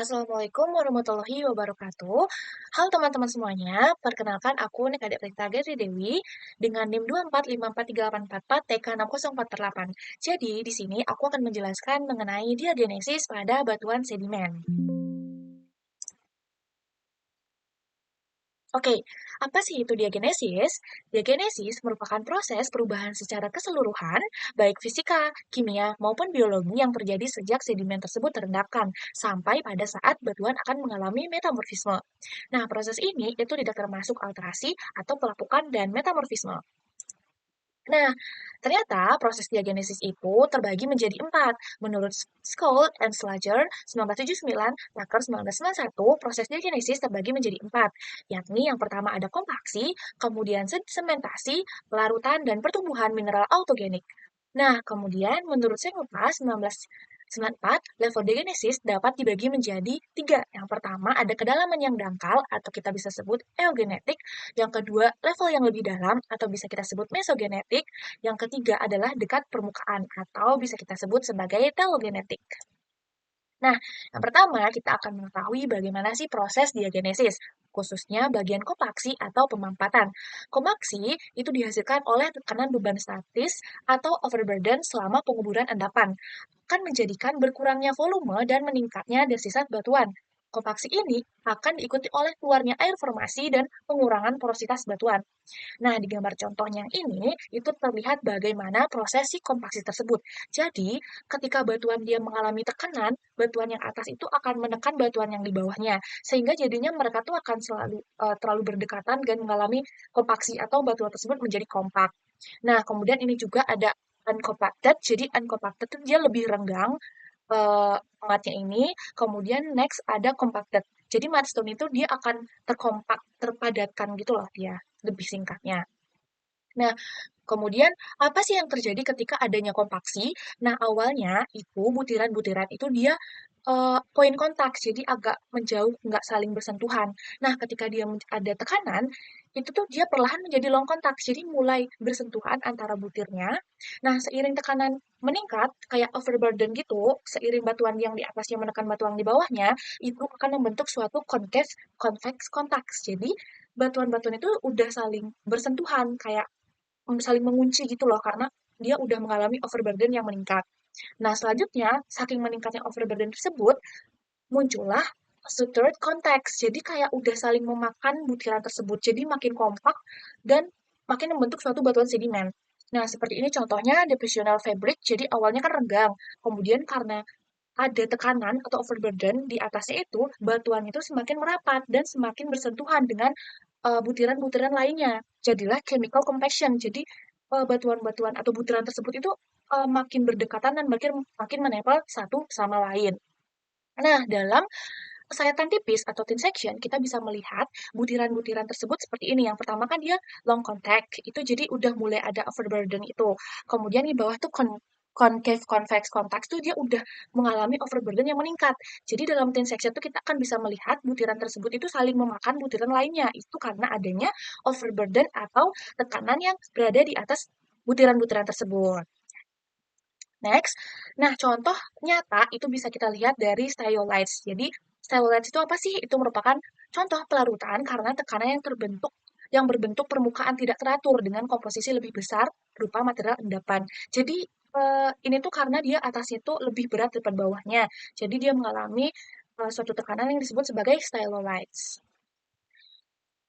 Assalamualaikum warahmatullahi wabarakatuh. Halo teman-teman semuanya, perkenalkan aku nih Adik Prita Geri Dewi dengan NIM 2454384 TK60448. Jadi di sini aku akan menjelaskan mengenai diagenesis pada batuan sedimen. Oke, apa sih itu diagenesis? Diagenesis merupakan proses perubahan secara keseluruhan, baik fisika, kimia, maupun biologi yang terjadi sejak sedimen tersebut terendapkan, sampai pada saat batuan akan mengalami metamorfisme. Nah, proses ini itu tidak termasuk alterasi atau pelapukan dan metamorfisme. Nah, ternyata proses diagenesis itu terbagi menjadi empat. Menurut Scholl and Slager 1979, Tucker 1991, proses diagenesis terbagi menjadi empat, yakni yang pertama ada kompaksi, kemudian sementasi, pelarutan, dan pertumbuhan mineral autogenik. Nah, kemudian menurut Sengopa 1994, level diagenesis dapat dibagi menjadi tiga. Yang pertama ada kedalaman yang dangkal atau kita bisa sebut eugenetik, yang kedua level yang lebih dalam atau bisa kita sebut mesogenetik, yang ketiga adalah dekat permukaan atau bisa kita sebut sebagai telogenetik. Nah, yang pertama kita akan mengetahui bagaimana sih proses diagenesis, khususnya bagian kompaksi atau pemampatan. Kompaksi itu dihasilkan oleh tekanan beban statis atau overburden selama penguburan endapan, akan menjadikan berkurangnya volume dan meningkatnya density batuan. Kompaksi ini akan diikuti oleh keluarnya air formasi dan pengurangan porositas batuan. Nah, di gambar contohnya yang ini, itu terlihat bagaimana proses si kompaksi tersebut. Jadi, ketika batuan dia mengalami tekanan, batuan yang atas itu akan menekan batuan yang di bawahnya, sehingga jadinya mereka tuh akan selalu terlalu berdekatan dan mengalami kompaksi atau batuan tersebut menjadi kompak. Nah, kemudian ini juga ada uncompacted. Jadi, uncompacted itu dia lebih renggang matnya ini, kemudian next ada compacted. Jadi mudstone itu dia akan terkompak, terpadatkan gitu loh dia, lebih singkatnya. Nah, kemudian apa sih yang terjadi ketika adanya kompaksi? Nah, awalnya itu butiran-butiran itu dia point kontak, jadi agak menjauh, nggak saling bersentuhan. Nah, ketika dia ada tekanan, itu tuh dia perlahan menjadi long kontak, jadi mulai bersentuhan antara butirnya. Nah, seiring tekanan meningkat, kayak overburden gitu, seiring batuan yang di atasnya menekan batuan di bawahnya, itu akan membentuk suatu concave convex contacts. Jadi, batuan-batuan itu udah saling bersentuhan, kayak saling mengunci gitu loh, karena dia udah mengalami overburden yang meningkat. Nah, selanjutnya, saking meningkatnya overburden tersebut, muncullah sutured context. Jadi kayak udah saling memakan butiran tersebut. Jadi makin kompak dan makin membentuk suatu batuan sedimen. Nah, seperti ini contohnya depressional fabric. Jadi awalnya kan renggang. Kemudian karena ada tekanan atau overburden di atasnya itu, batuan itu semakin merapat dan semakin bersentuhan dengan butiran-butiran lainnya. Jadilah chemical compaction. Jadi batuan-batuan atau butiran tersebut itu makin berdekatan dan makin makin menempel satu sama lain. Nah, dalam sayatan tipis atau thin section, kita bisa melihat butiran-butiran tersebut seperti ini. Yang pertama kan dia long contact, itu jadi udah mulai ada overburden itu. Kemudian di bawah tuh concave convex contact tuh dia udah mengalami overburden yang meningkat. Jadi dalam thin section tuh kita akan bisa melihat butiran tersebut itu saling memakan butiran lainnya. Itu karena adanya overburden atau tekanan yang berada di atas butiran-butiran tersebut. Next, nah contoh nyata itu bisa kita lihat dari styolites. Jadi styolites itu apa sih? Itu merupakan contoh pelarutan karena tekanan yang berbentuk permukaan tidak teratur dengan komposisi lebih besar berupa material endapan. Jadi ini tuh karena dia atasnya tuh lebih berat daripada bawahnya. Jadi dia mengalami suatu tekanan yang disebut sebagai stylolites.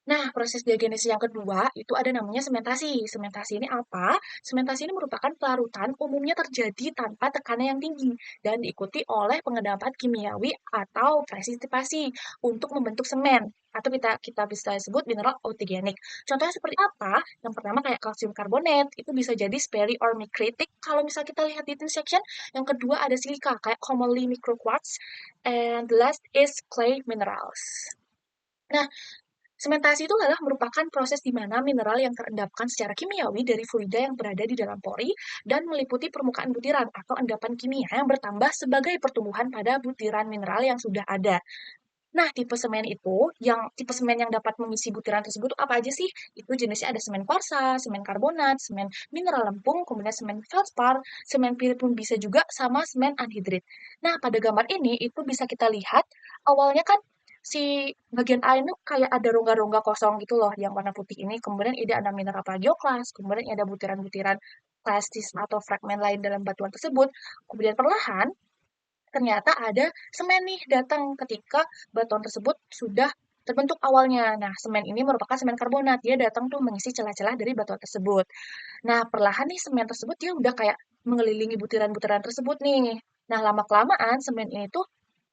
Nah, proses diagenesis yang kedua itu ada namanya sementasi. Sementasi ini apa? Sementasi ini merupakan pelarutan umumnya terjadi tanpa tekanan yang tinggi dan diikuti oleh pengendapan kimiawi atau presisipasi untuk membentuk semen atau kita kita bisa sebut mineral autogenik. Contohnya seperti apa? Yang pertama kayak kalsium karbonat, itu bisa jadi sperry or micritic kalau misal kita lihat di thin section. Yang kedua ada silika kayak commonly microquartz, and the last is clay minerals. Nah, sementasi itu adalah merupakan proses di mana mineral yang terendapkan secara kimiawi dari fluida yang berada di dalam pori dan meliputi permukaan butiran atau endapan kimia yang bertambah sebagai pertumbuhan pada butiran mineral yang sudah ada. Nah, tipe semen yang dapat mengisi butiran tersebut tuh apa aja sih? Itu jenisnya ada semen kuarsa, semen karbonat, semen mineral lempung, kemudian semen feldspar, semen pirit pun bisa juga, sama semen anhidrit. Nah, pada gambar ini itu bisa kita lihat awalnya kan si bagian A itu kayak ada rongga-rongga kosong gitu loh yang warna putih ini, kemudian ada mineral plagioklas, kemudian ada butiran-butiran plastis atau fragmen lain dalam batuan tersebut. Kemudian perlahan ternyata ada semen nih datang ketika batuan tersebut sudah terbentuk awalnya. Nah, semen ini merupakan semen karbonat. Dia datang tuh mengisi celah-celah dari batuan tersebut. Nah, perlahan nih semen tersebut dia udah kayak mengelilingi butiran-butiran tersebut nih. Nah, lama-kelamaan semen ini tuh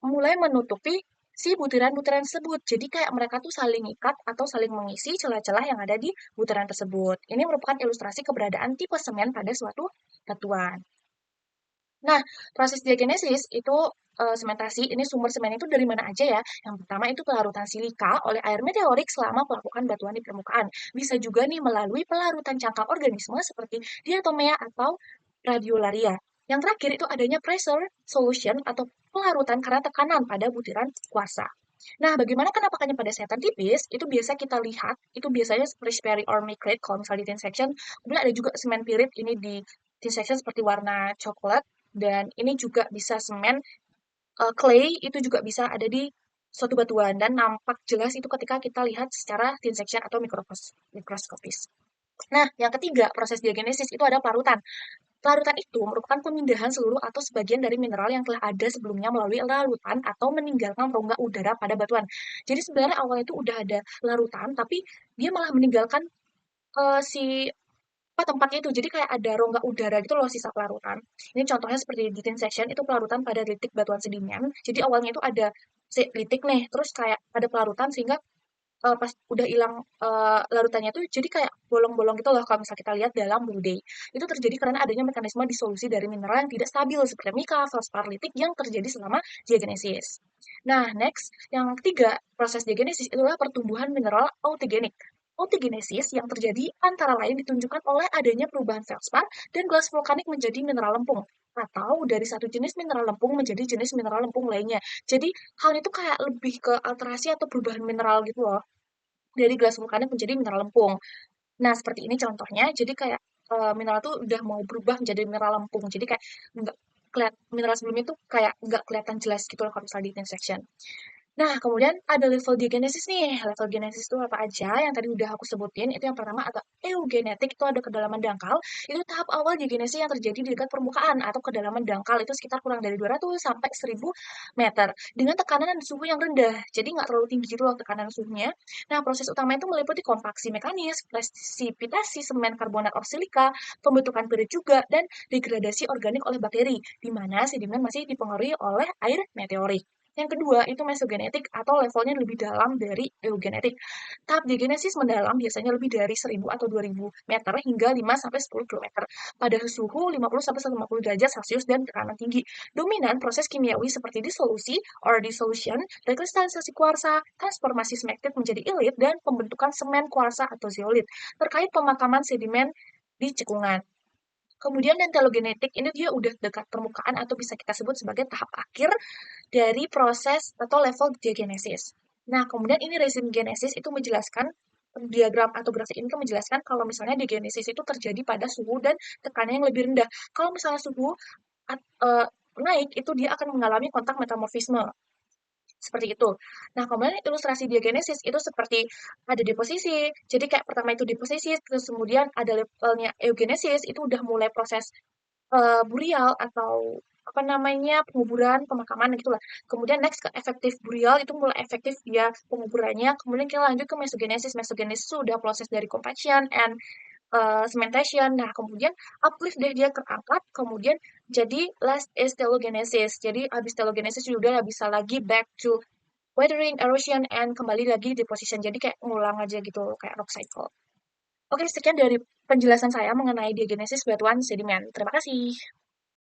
mulai menutupi si butiran-butiran tersebut. Jadi kayak mereka tuh saling ikat atau saling mengisi celah-celah yang ada di butiran tersebut. Ini merupakan ilustrasi keberadaan tipe semen pada suatu batuan. Nah, proses diagenesis itu sementasi, ini sumber semen itu dari mana aja ya? Yang pertama itu pelarutan silika oleh air meteorik selama pelapukan batuan di permukaan. Bisa juga nih melalui pelarutan cangkang organisme seperti diatomea atau radiolaria. Yang terakhir itu adanya pressure solution atau pelarutan karena tekanan pada butiran kuarsa. Nah, bagaimana penampakannya pada setan tipis? Itu biasa kita lihat, itu biasanya seperti sperry or migrate kalau misalnya di thin section. Kemudian ada juga semen pirit ini di thin section seperti warna coklat dan ini juga bisa semen clay itu juga bisa ada di suatu batuan dan nampak jelas itu ketika kita lihat secara thin section atau mikroskopis. Nah, yang ketiga, proses diagenesis itu ada pelarutan. Pelarutan itu merupakan pemindahan seluruh atau sebagian dari mineral yang telah ada sebelumnya melalui larutan atau meninggalkan rongga udara pada batuan. Jadi sebenarnya awalnya itu udah ada larutan, tapi dia malah meninggalkan si apa tempatnya itu. Jadi kayak ada rongga udara gitu loh sisa pelarutan. Ini contohnya seperti di thin section itu pelarutan pada litik batuan sedimen. Jadi awalnya itu ada si litik nih, terus kayak ada pelarutan sehingga pas udah hilang larutannya tuh jadi kayak bolong-bolong gitu loh kalau misalnya kita lihat dalam Blue Day. Itu terjadi karena adanya mekanisme disolusi dari mineral yang tidak stabil seperti mika, felspar, litik yang terjadi selama diagenesis. Nah, next, yang ketiga, proses diagenesis itulah pertumbuhan mineral autogenik. Autogenesis yang terjadi antara lain ditunjukkan oleh adanya perubahan felspar dan gelas vulkanik menjadi mineral lempung atau dari satu jenis mineral lempung menjadi jenis mineral lempung lainnya. Jadi hal itu kayak lebih ke alterasi atau perubahan mineral gitu loh dari gelas vulkanik menjadi mineral lempung. Nah, seperti ini contohnya. Jadi kayak mineral tuh udah mau berubah menjadi mineral lempung. Jadi kayak nggak mineral sebelumnya tuh kayak nggak kelihatan jelas gitu loh kalau misalnya di thin section. Nah, kemudian ada level diagenesis nih. Level genesis itu apa aja? Yang tadi udah aku sebutin, itu yang pertama atau eugenetik, itu ada kedalaman dangkal. Itu tahap awal diagenesis yang terjadi di dekat permukaan atau kedalaman dangkal itu sekitar kurang dari 200 sampai 1000 meter dengan tekanan dan suhu yang rendah. Jadi nggak terlalu tinggi gitu loh tekanan suhunya. Nah, proses utama itu meliputi kompaksi mekanis, presipitasi semen karbonat orsilika, pembentukan pirit juga, dan degradasi organik oleh bakteri, di mana sedimen masih dipengaruhi oleh air meteorik. Yang kedua, itu mesogenetik atau levelnya lebih dalam dari eugenetik. Tahap diagenesis mendalam biasanya lebih dari 1000 atau 2000 meter hingga 5 sampai 10 km pada suhu 50 sampai 150 derajat Celcius dan tekanan tinggi. Dominan proses kimiawi seperti disolusi or dissolution, rekristalisasi kuarsa, transformasi smektit menjadi ilit, dan pembentukan semen kuarsa atau zeolit terkait pemakaman sedimen di cekungan. Kemudian yang telogenetik ini dia udah dekat permukaan atau bisa kita sebut sebagai tahap akhir dari proses atau level diagenesis. Nah, kemudian ini resin genesis itu menjelaskan diagram atau grafik ini kan menjelaskan kalau misalnya diagenesis itu terjadi pada suhu dan tekanan yang lebih rendah. Kalau misalnya suhu naik, itu dia akan mengalami kontak metamorfisme. Seperti itu. Nah, kemudian ilustrasi diagenesis itu seperti ada deposisi. Jadi kayak pertama itu deposisi, terus kemudian ada levelnya eugenesis, itu udah mulai proses burial atau apa namanya penguburan pemakaman gitulah. Kemudian next ke efektif burial itu mulai efektif dia penguburannya. Kemudian kita lanjut ke mesogenesis. Mesogenesis itu udah proses dari compaction and cementation. Nah, kemudian uplift deh dia terangkat, kemudian jadi last is telogenesis. Jadi habis telogenesis udah bisa lagi back to weathering, erosion, and kembali lagi deposition. Jadi kayak ngulang aja gitu, kayak rock cycle. Oke, sekian dari penjelasan saya mengenai diagenesis batuan sedimen. Terima kasih.